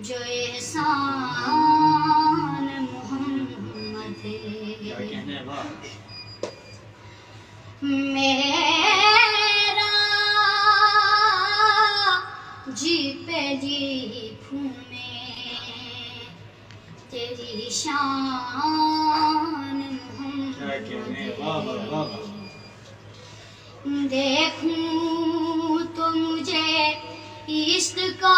जो एहसान मोहम्मद है। मेरा जी पे लिखूं मैं तेरी शान मोहम्मद है। देखूं तो मुझे इश्क का